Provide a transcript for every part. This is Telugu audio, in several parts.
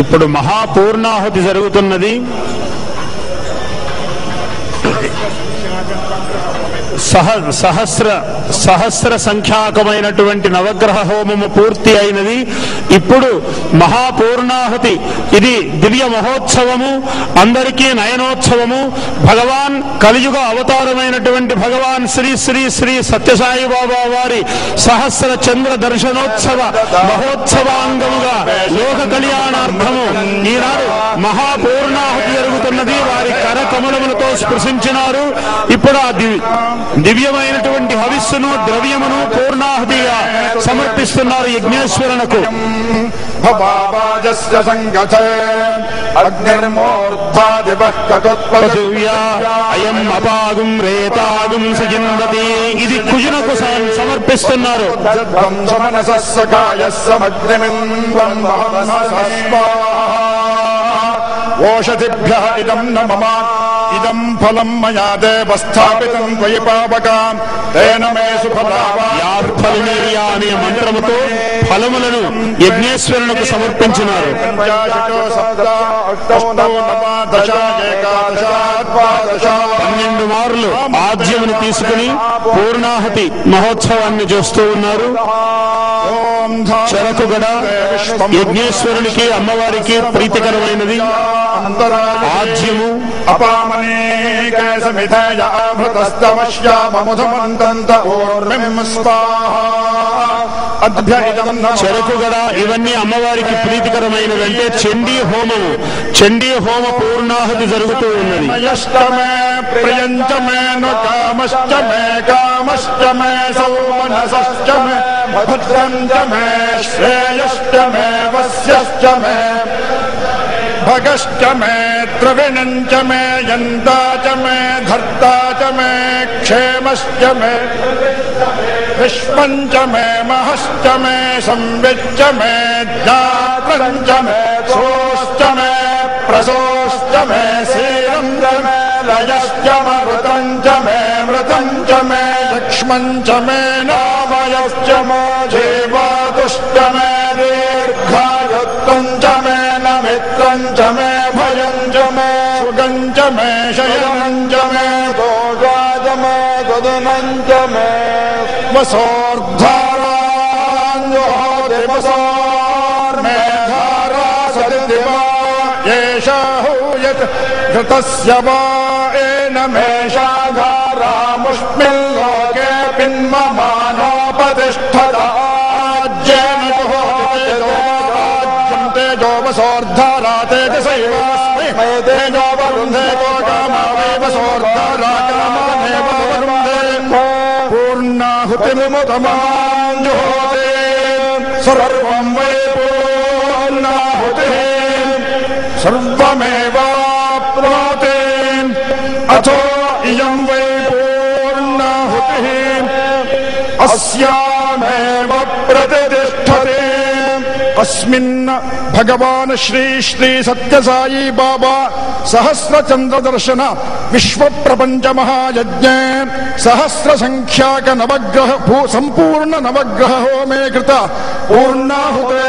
ఇప్పుడు మహాపూర్ణాహుతి జరుగుతున్నది. సహస్ర సంఖ్యాకమైనటువంటి నవగ్రహ హోమము పూర్తి అయినది. ఇప్పుడు మహాపూర్ణాహుతి, ఇది దివ్య మహోత్సవము, అందరికీ నయనోత్సవము. భగవాన్ కలియుగ అవతారమైనటువంటి భగవాన్ శ్రీ శ్రీ శ్రీ సత్యసాయి బాబా వారి సహస్ర చంద్ర దర్శనోత్సవ మహోత్సవాంగముగా లోక కళ్యాణార్థము ఈనాడు మహాపూర్ణాహుతి జరుగుతున్నది. వారి కరకమలములతో స్పృశించినారు. ఇప్పుడు ఆ దివ్యమైనటువంటి హవిస్సును ద్రవ్యమును పూర్ణాహుతిగా సమర్పిస్తున్నారు యజ్ఞేశ్వరునకు. అయం అపాగుం రేతాగుం సజిందతి, ఇది కుజునకు సమర్పిస్తున్నారు. ఓషధిభ్యః ఇదం న మమ ఇదం ఫలం మయా దేవ స్థాపితం త్వయి పావకాం తేన మే సుఫలావా. యాత్ఫలనీయా అనే మంత్రముతో ఫలములను యజ్ఞేశ్వరునకు సమర్పించినారు. 12 మార్లు ఆజ్యమును తీసుకుని పూర్ణాహుతి మహోత్సవాన్ని చేస్తూ ఉన్నారు. చెరకుగడ యజ్ఞేశ్వరునికి అమ్మవారికి ప్రీతికరమైనది. ఆజ్యము చెరకుగడ ఇవన్నీ అమ్మవారికి ప్రీతికరమైనదంటే చండీ హోమము. చండీ హోమ పూర్ణాహుతి జరుగుతూ ఉన్నది. भगश्च मे द्रविणञ्च मे यन्ता च मे धर्ता च मे क्षेमश्च मे विश्वञ्च मे महश्च मे संविच्च मे ज्ञात्रञ्च मे सोश्च मे प्रसोश्च मे शीलञ्च मे लयश्च मृतञ्च मे मृतञ्च मे लक्ष्मञ्च मे नामयश्च मे जीवातुश्च मे दीर्घायुत्वञ्च मे मित्रञ्च मे भयञ्च मे सुगञ्च मे शयनञ्च मे दोषाच मे गदनञ्च मे वसोर्धाराञ्जोतिवसोर्मेधारा सदिवा एषा हूयत् घृतस्य वा एन मेषाधारामुष्मिल्लोके पिन्ममानोपतिष्ठता वसोर्धारा तेजसैवास्मै तेजोवरुन्धे लोकामावैवसोर्धाराकामानेव वरुन्धे पूर्णाहुतिमुतमाञ्जुहोते सर्वं वै पूर्णाहुतिः सर्वमेवाप्नोति अथो इयं वै पूर्णाहुतिः अस्यामेव प्रतिष्ठते। अस्मिन् भगवान श्री श्री सत्यसाई बाबा सहस्र चंद्र दर्शन विश्व प्रपंच महायज्ञ सहस्र संख्याक नवग्रह संपूर्ण नवग्रह होमे कृत पूर्णाहुते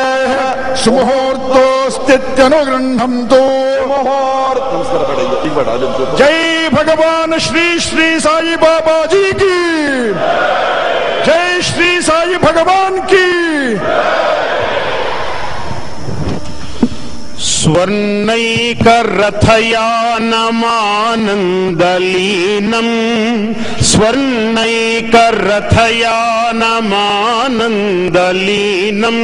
सुमुहूर्तोस्तित्यनुगृह्णन्तु। जय भगवान श्री श्री साई बाबा जी की जय। श्री साई भगवान की। स्वर्णैकरथयानमानन्दलीनं स्वर्णैकरथयानमानन्दलीनं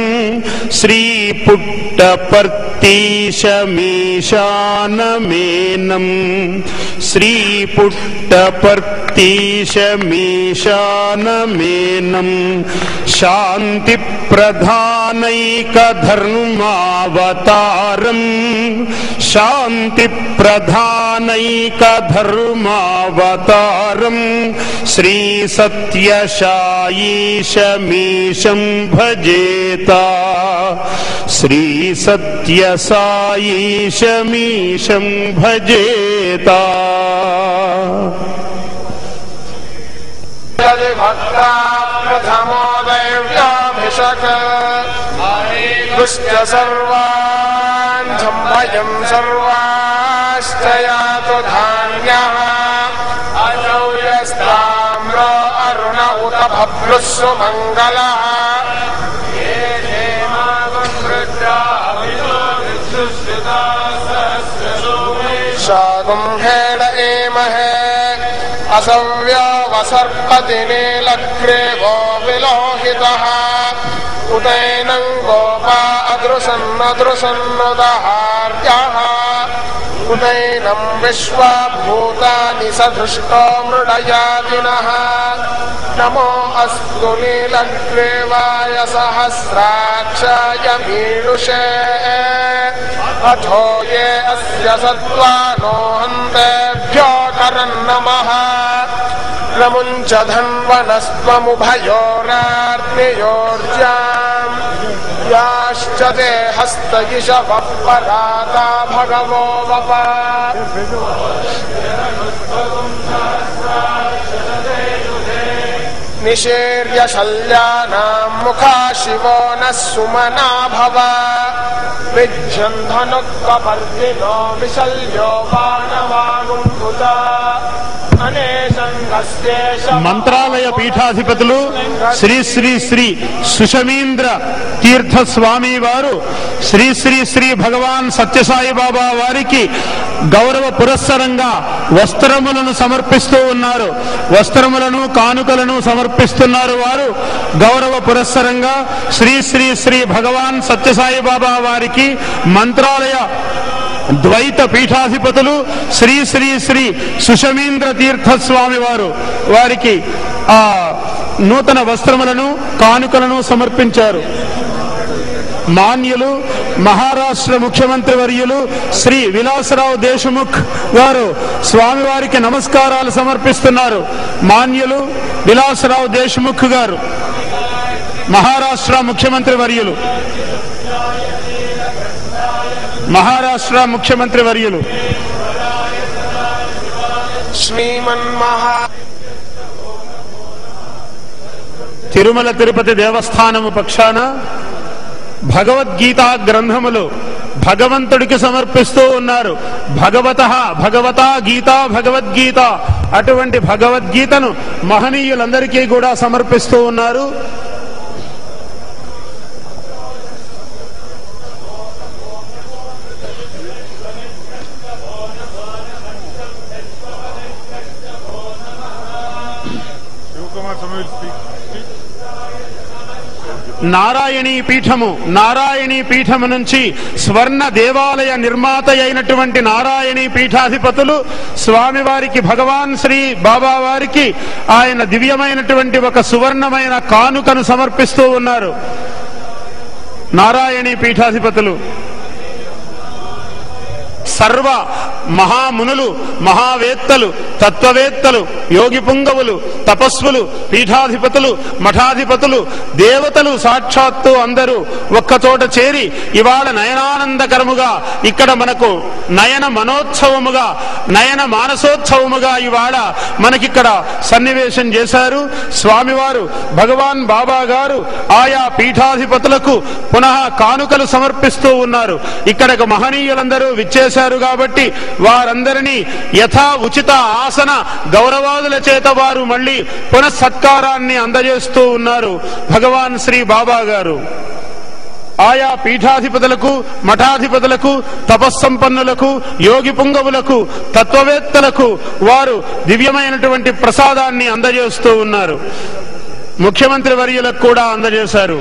श्रीपुट्टपर्तीशमीशानमेनं श्रीपुट्टपर्तीशमीशानमेनं शान्तिप्रधानैकधर्मावतारम् शान्तिप्रधानैकधर्मावतारम् श्री सत्यसाईशमीशं भजेता श्री सत्यसाईशमीशं भजेता। प्रथमो दैव्यामि शक दुश्च सर्वान् संभयं सर्वाश्च यातु धान्यः असौ यस्ताम्र अरुण उत भभ्रुः सुमङ्गलः शागुंहेण एमहे असव्यवसर्पति नीलग्रीवो विलोहितः उदैनं गोपा अदृशन्नदृशन्नुदहार्यः उदैनं विश्वभूतानि सदृष्टो मृडयादिनः नमो अस्तु नीलग्रीवाय सहस्राक्षाय मीडुषे अथो ये अस्य सत्त्वानो हन्तेभ्यो करन्नमः नमुञ्च धन्वनस्त्वमुभयोरार्तियोर्जाम् याश्च ते हस्तयिषवः पराता भगवो वप निशीर्य शल्यानां मुखा शिवो नः सुमना भव विज्ञं धनुक्कपर्दिनो विशल्यो बाणवानुम्भुता మంత్రాలయ పీఠాధిపతులు శ్రీ శ్రీ శ్రీ సుషమీంద్ర తీర్థ స్వామి వారు శ్రీ శ్రీ శ్రీ భగవాన్ సత్యసాయి బాబా వారికి గౌరవ పురస్సరంగా వస్త్రములను సమర్పిస్తూ ఉన్నారు. వస్త్రములను కానుకలను సమర్పిస్తున్నారు. వారు గౌరవ పురస్సరంగా శ్రీ శ్రీ శ్రీ భగవాన్ సత్యసాయి బాబా వారికి మంత్రాలయ ద్వైత పీఠాధిపతులు శ్రీ శ్రీ శ్రీ సుషమీంద్ర తీర్థస్వామి వారు వారికి ఆ నూతన వస్త్రములను కానుకలను సమర్పించారు. మాన్యులు మహారాష్ట్ర ముఖ్యమంత్రి వర్యులు శ్రీ విలాసరావు దేశముఖ్ గారు స్వామివారికి నమస్కారాలు సమర్పిస్తున్నారు. మాన్యులు విలాసరావు దేశముఖ్ గారు మహారాష్ట్ర ముఖ్యమంత్రి వర్యులు మహారాష్ట్ర ముఖ్యమంత్రి వర్యులు తిరుమల తిరుపతి దేవస్థానము పక్షాన భగవద్గీతా గ్రంథములు భగవంతుడికి సమర్పిస్తూ ఉన్నారు. భగవతా గీతా భగవద్గీత అటువంటి భగవద్గీతను మహనీయులందరికీ కూడా సమర్పిస్తూ ఉన్నారు. నారాయణీ పీఠము నుంచి స్వర్ణ దేవాలయ నిర్మాత అయినటువంటి నారాయణీ పీఠాధిపతులు స్వామివారికి భగవాన్ శ్రీ బాబా వారికి ఆయన దివ్యమైనటువంటి ఒక సువర్ణమైన కానుకను సమర్పిస్తూ ఉన్నారు. నారాయణీ పీఠాధిపతులు సర్వ మహామునులు మహావేత్తలు తత్వవేత్తలు యోగి పుంగవులు తపస్సులు పీఠాధిపతులు మఠాధిపతులు దేవతలు సాక్షాత్తు అందరూ ఒక్కచోట చేరి ఇవాళ నయనానందకరముగా ఇక్కడ మనకు నయన మనోత్సవముగా నయన మానసోత్సవముగా ఇవాళ మనకిక్కడ సన్నివేశం చేశారు. స్వామివారు భగవాన్ బాబా గారు ఆయా పీఠాధిపతులకు పునః కానుకలు సమర్పిస్తూ ఉన్నారు. ఇక్కడకు మహనీయులందరూ విచ్చేశారు కాబట్టి వారందరినీ యథా ఉచిత ఆసన గౌరవాదుల చేత వారు మళ్ళీ పునఃసత్కారాన్ని అందజేస్తూ ఉన్నారు భగవాన్ శ్రీ బాబా గారు. ఆయా పీఠాధిపతులకు మఠాధిపతులకు తపస్సంపన్నులకు యోగి పుంగవులకు తత్వవేత్తలకు వారు దివ్యమైనటువంటి ప్రసాదాన్ని అందజేస్తూ ఉన్నారు. ముఖ్యమంత్రి వర్యులకు కూడా అందజేశారు.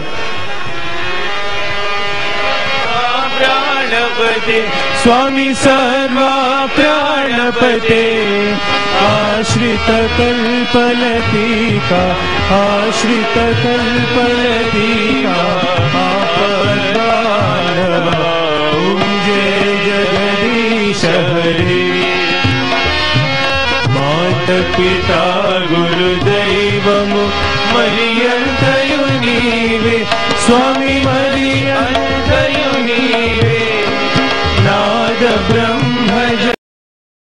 स्वामी सर्वा प्राणपते आश्रित कल्पलतिका आश्रित कल्पलतिका ओम जय जगदीश हरे मात पिता गुरुदैवमु मरियंतयु नीवे स्वामी मरियंतयु नीवे नाद ब्रह्म